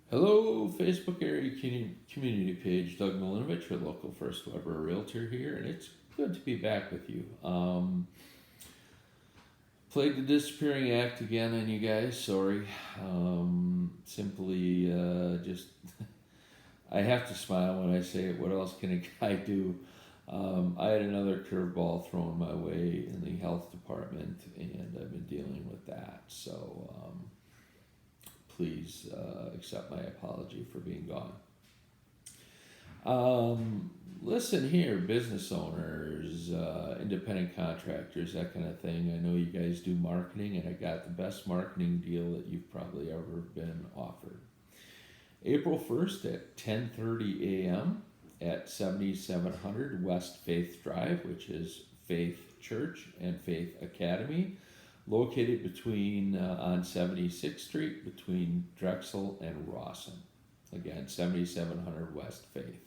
Hello, Facebook area community page. Doug Milinovich, your local First Weber realtor here, and it's good to be back with you. Played the disappearing act again on you guys. Sorry. Simply just I have to smile when I say it. What else can a guy do? I had another curveball thrown my way in the health department, and I've been dealing with that. So please accept my apology for being gone. Listen here, business owners, independent contractors, that kind of thing. I know you guys do marketing, and I got the best marketing deal that you've probably ever been offered. April 1st at 10:30 a.m. at 7700 West Faith Drive, which is Faith Church and Faith Academy, located between on 76th Street between Drexel and Rawson. Again, 7700 West Faith.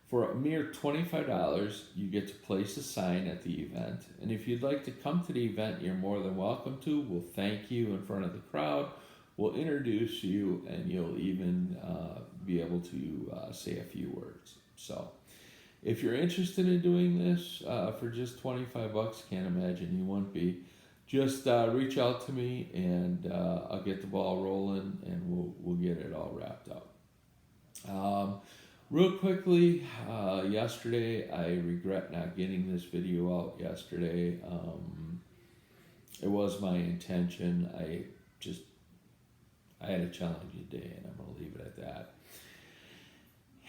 For a mere $25, you get to place a sign at the event. And if you'd like to come to the event, you're more than welcome to. We'll thank you in front of the crowd. We'll introduce you, and you'll even be able to say a few words. So, if you're interested in doing this for just $25, can't imagine you won't be. Just reach out to me, and I'll get the ball rolling, and we'll get it all wrapped up. Real quickly, yesterday, I regret not getting this video out yesterday. It was my intention. I had a challenging day, and I'm going to leave it at that.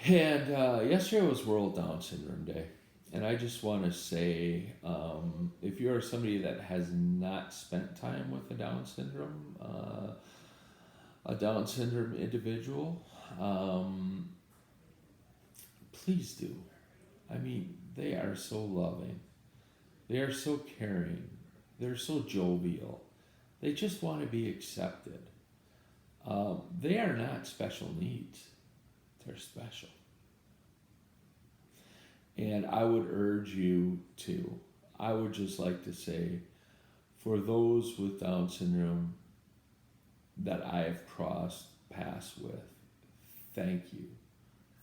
And yesterday was World Down Syndrome Day. And I just want to say, if you're somebody that has not spent time with a Down syndrome individual, please do. I mean, they are so loving. They are so caring. They're so jovial. They just want to be accepted. They are not special needs. They're special. And I would urge you to, I would just like to say, for those with Down syndrome that I have crossed paths with, thank you.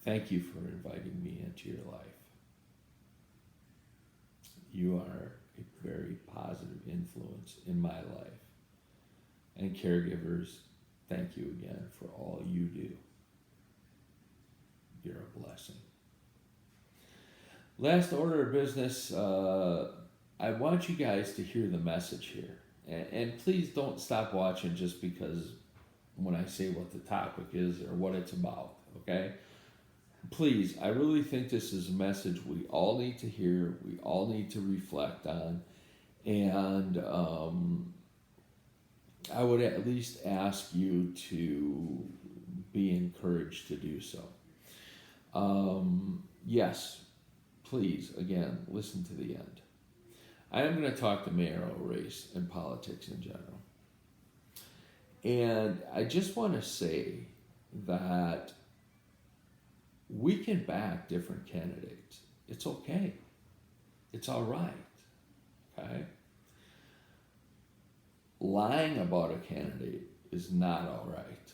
Thank you for inviting me into your life. You are a very positive influence in my life. And caregivers, thank you again for all you do. You're a blessing. Last order of business, I want you guys to hear the message here. And please don't stop watching just because when I say what the topic is or what it's about, okay? Please, I really think this is a message we all need to hear, we all need to reflect on, and I would at least ask you to be encouraged to do so. Yes, please, again, listen to the end. I am going to talk the mayoral race and politics in general. And I just want to say that we can back different candidates. It's okay. It's all right. Okay? Lying about a candidate is not all right.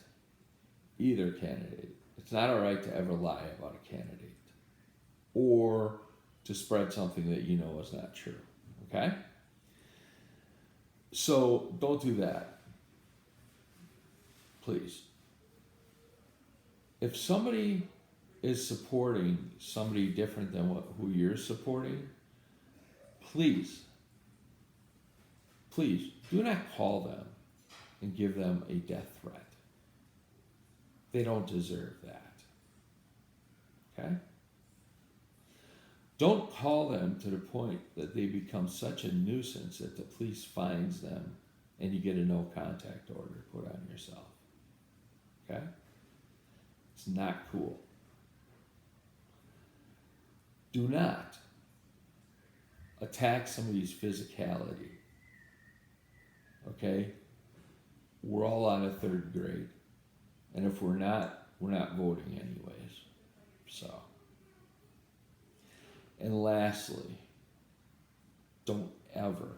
Either candidate. It's not all right to ever lie about a candidate or to spread something that you know is not true. Okay? So don't do that. Please. If somebody is supporting somebody different than who you're supporting, please do not call them and give them a death threat. They don't deserve that. Okay? Don't call them to the point that they become such a nuisance that the police finds them and you get a no contact order put on yourself. Okay? It's not cool. Do not attack somebody's physicality. Okay? We're all out of third grade. And if we're not voting anyways. So. And lastly, don't ever,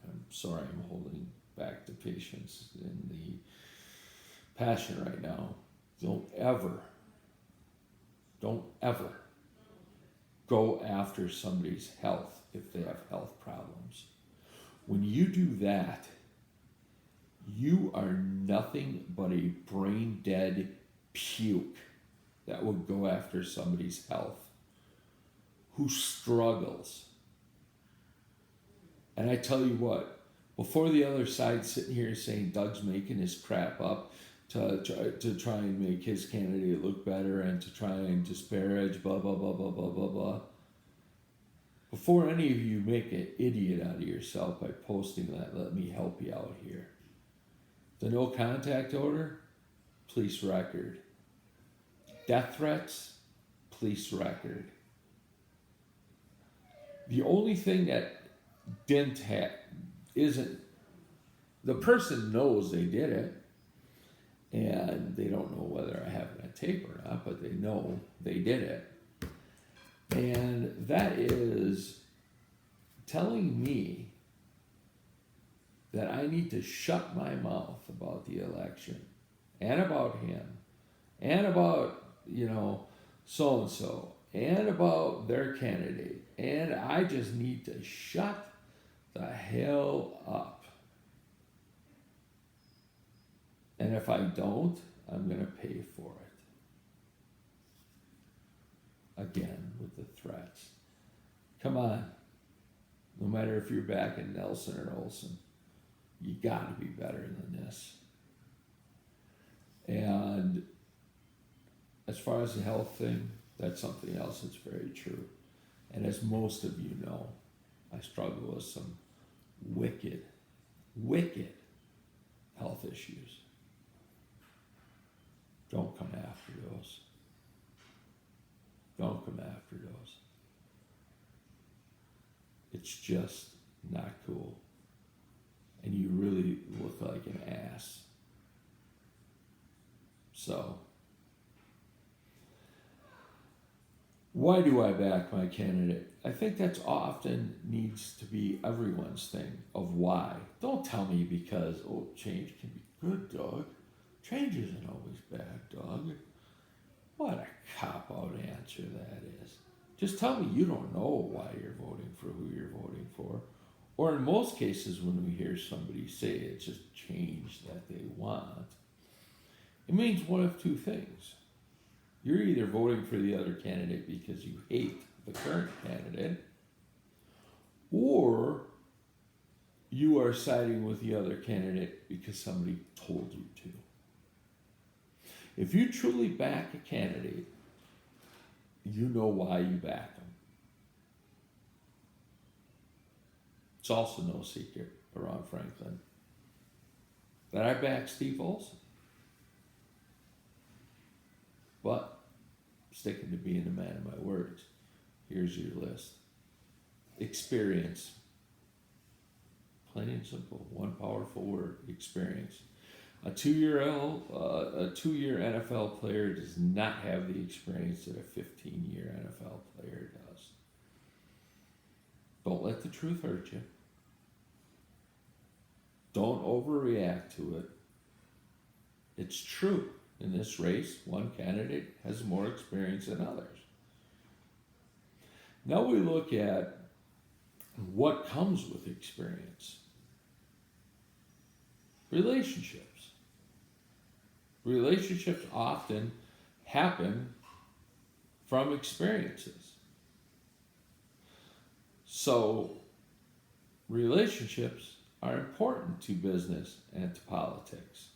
I'm sorry I'm holding back the patience in the passion right now. Don't ever go after somebody's health if they have health problems. When you do that, you are nothing but a brain dead puke that would go after somebody's health who struggles. And I tell you what, before the other side's sitting here saying Doug's making his crap up to try and make his candidate look better and to try and disparage blah blah blah blah blah blah blah, before any of you make an idiot out of yourself by posting that, let me help you out here. The no contact order, police record. Death threats, police record. The only thing that isn't, the person knows they did it, and they don't know whether I have it on tape or not, but they know they did it. And that is telling me that I need to shut my mouth about the election and about him and about, so-and-so and about their candidate. And I just need to shut the hell up. And if I don't, I'm going to pay for it. Again, with the threats. Come on. No matter if you're back in Nelson or Olson, you got to be better than this. And as far as the health thing, that's something else that's very true. And as most of you know, I struggle with some wicked health issues. Don't come after those. Don't come after those. It's just not cool. And you really look like an ass. So, why do I back my candidate? I think that's often needs to be everyone's thing of why. Don't tell me because, change can be good, Doug. Change isn't always bad, Doug. What a cop-out answer that is. Just tell me you don't know why you're voting for who you're voting for. Or in most cases, when we hear somebody say it's just change that they want, it means one of two things. You're either voting for the other candidate because you hate the current candidate, or you are siding with the other candidate because somebody told you to. If you truly back a candidate, you know why you back them. It's also no secret around Franklin that I back Steve Olson. But sticking to being a man of my words, here's your list. Experience. Plain and simple. One powerful word, experience. A two-year NFL player does not have the experience that a 15-year NFL player does. Don't let the truth hurt you. Don't overreact to it. It's true. In this race, one candidate has more experience than others. Now we look at what comes with experience. Relationships. Relationships often happen from experiences. So, relationships are important to business and to politics.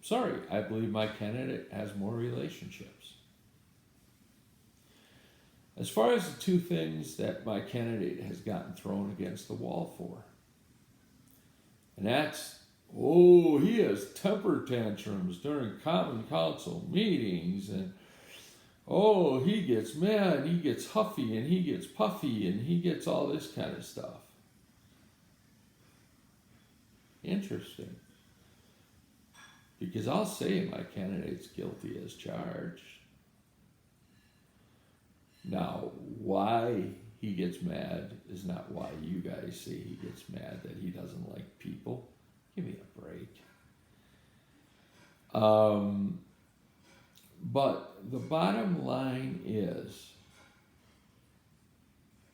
Sorry, I believe my candidate has more relationships. As far as the two things that my candidate has gotten thrown against the wall for, and that's, he has temper tantrums during common council meetings, and he gets mad, he gets huffy, and he gets puffy, and he gets all this kind of stuff. Interesting. Because I'll say my candidate's guilty as charged. Now, why he gets mad is not why you guys say he gets mad that he doesn't like people. Give me a break. Um, but the bottom line is,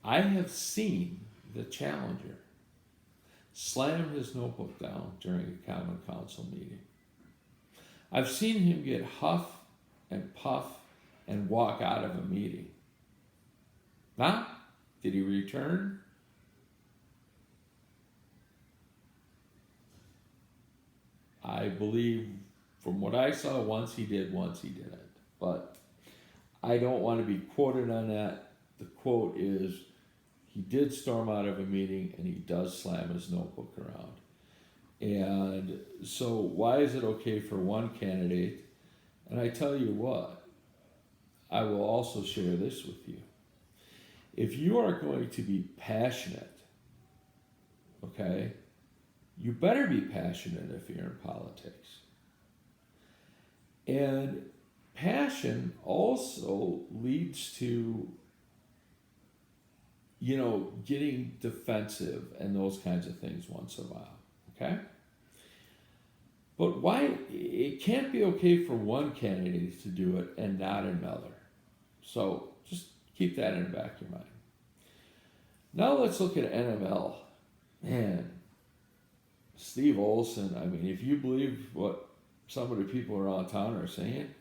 I have seen the challenger slam his notebook down during a common council meeting. I've seen him get huff and puff and walk out of a meeting. Now, did he return? I believe from what I saw, once he did, once he didn't. But I don't want to be quoted on that. The quote is, he did storm out of a meeting and he does slam his notebook around. And so why is it okay for one candidate? And I tell you what, I will also share this with you. If you are going to be passionate, okay, you better be passionate if you're in politics. And passion also leads to, getting defensive and those kinds of things once in a while, okay? But why, it can't be okay for one candidate to do it and not another. So just keep that in the back of your mind. Now let's look at NML. Man, Steve Olson, I mean, if you believe what some of the people around town are saying,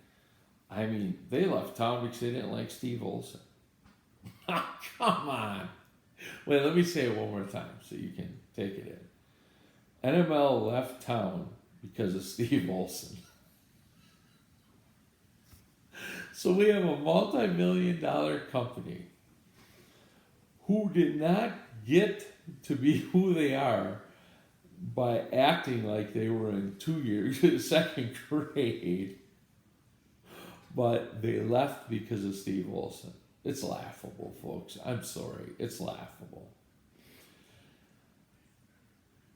I mean, they left town because they didn't like Steve Olson. Come on. Wait, let me say it one more time so you can take it in. NML left town because of Steve Olson. So we have a multi-million-dollar company who did not get to be who they are by acting like they were in 2 years, second grade, but they left because of Steve Olson. It's laughable, folks. I'm sorry. It's laughable.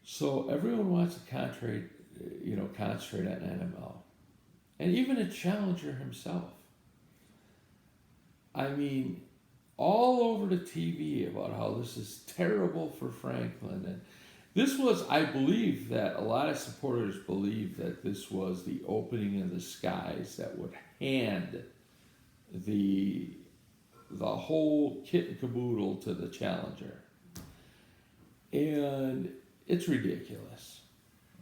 So everyone wants to concentrate on NML. And even a challenger himself. I mean, all over the TV about how this is terrible for Franklin. And this was, I believe that a lot of supporters believe that this was the opening of the skies that would hand the whole kit and caboodle to the challenger. And it's ridiculous,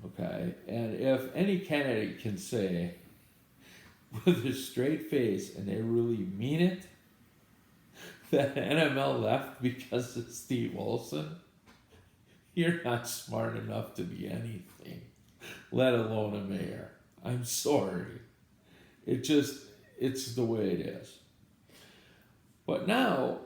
okay? And if any candidate can say with a straight face, and they really mean it, that NML left because of Steve Olson, you're not smart enough to be anything, let alone a mayor. I'm sorry. It's the way it is. But now,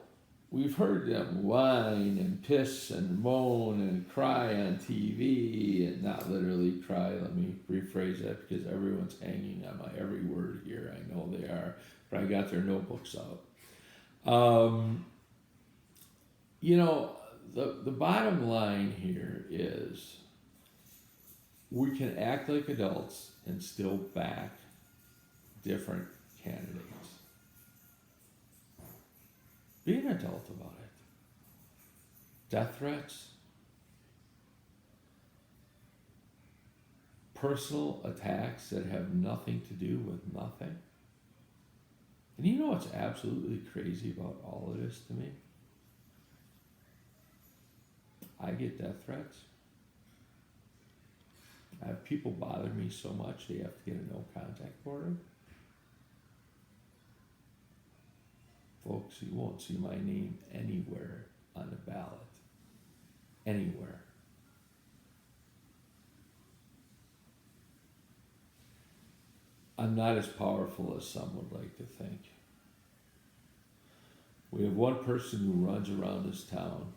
we've heard them whine and piss and moan and cry on TV, and not literally cry, let me rephrase that, because everyone's hanging on my every word here. I know they are, but I got their notebooks out. The bottom line here is we can act like adults and still back different candidates. Be an adult about it. Death threats, personal attacks that have nothing to do with nothing. And you know what's absolutely crazy about all of this to me? I get death threats. I have people bother me so much they have to get a no contact order. Folks, you won't see my name anywhere on the ballot. Anywhere. I'm not as powerful as some would like to think. We have one person who runs around this town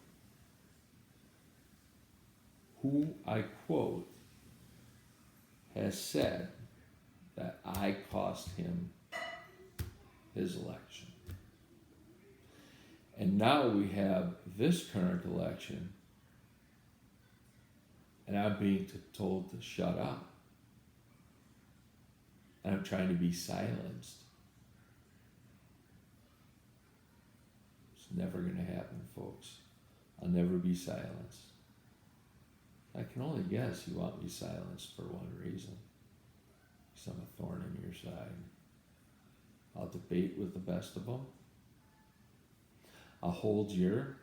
who, I quote, has said that I cost him his election. And now we have this current election, and I'm being told to shut up. And I'm trying to be silenced. It's never going to happen, folks. I'll never be silenced. I can only guess you want me silenced for one reason. 'cause I'm a thorn in your side. I'll debate with the best of them. I'll hold your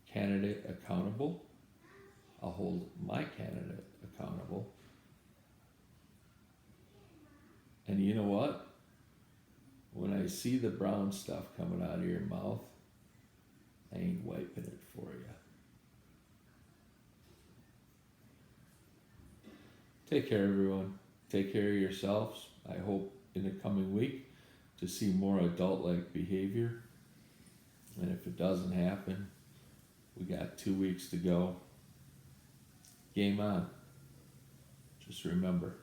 candidate accountable. I'll hold my candidate accountable. And you know what? When I see the brown stuff coming out of your mouth, I ain't wiping it for you. Take care, everyone. Take care of yourselves. I hope in the coming week to see more adult-like behavior. And if it doesn't happen, we got 2 weeks to go. Game on. Just remember,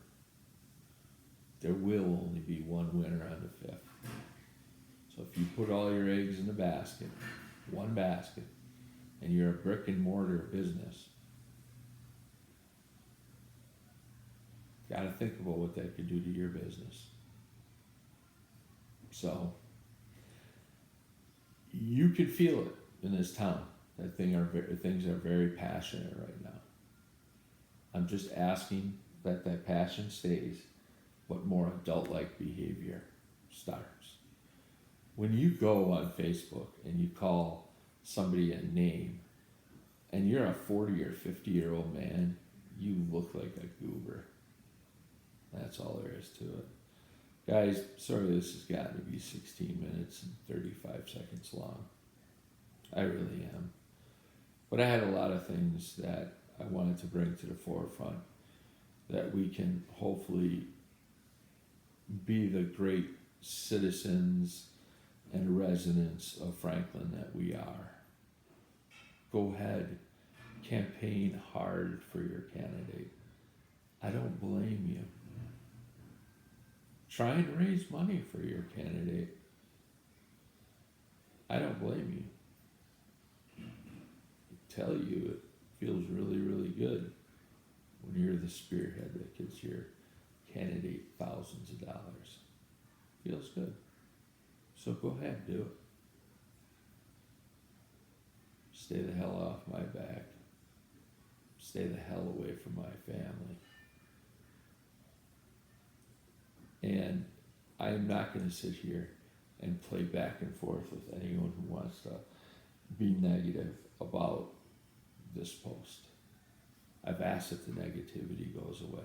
there will only be one winner on the 5th. So if you put all your eggs in the basket, one basket, and you're a brick and mortar business, gotta think about what that could do to your business. So you could feel it in this town that things are very passionate right now. I'm just asking that that passion stays, but more adult-like behavior starts. When you go on Facebook and you call somebody a name, and you're a 40 or 50-year-old man, you look like a goober. That's all there is to it. Guys, sorry this has gotten to be 16 minutes and 35 seconds long. I really am. But I had a lot of things that I wanted to bring to the forefront that we can hopefully be the great citizens and residents of Franklin that we are. Go ahead, campaign hard for your candidate. I don't blame you. Try and raise money for your candidate. I don't blame you. I tell you, it feels really, really good when you're the spearhead that gets your candidate thousands of dollars. Feels good. So go ahead, do it. Stay the hell off my back. Stay the hell away from my family. And I am not going to sit here and play back and forth with anyone who wants to be negative about this post. I've asked that the negativity goes away.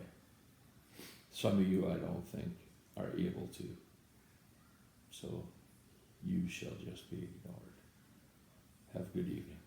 Some of you I don't think are able to. So you shall just be ignored. Have a good evening.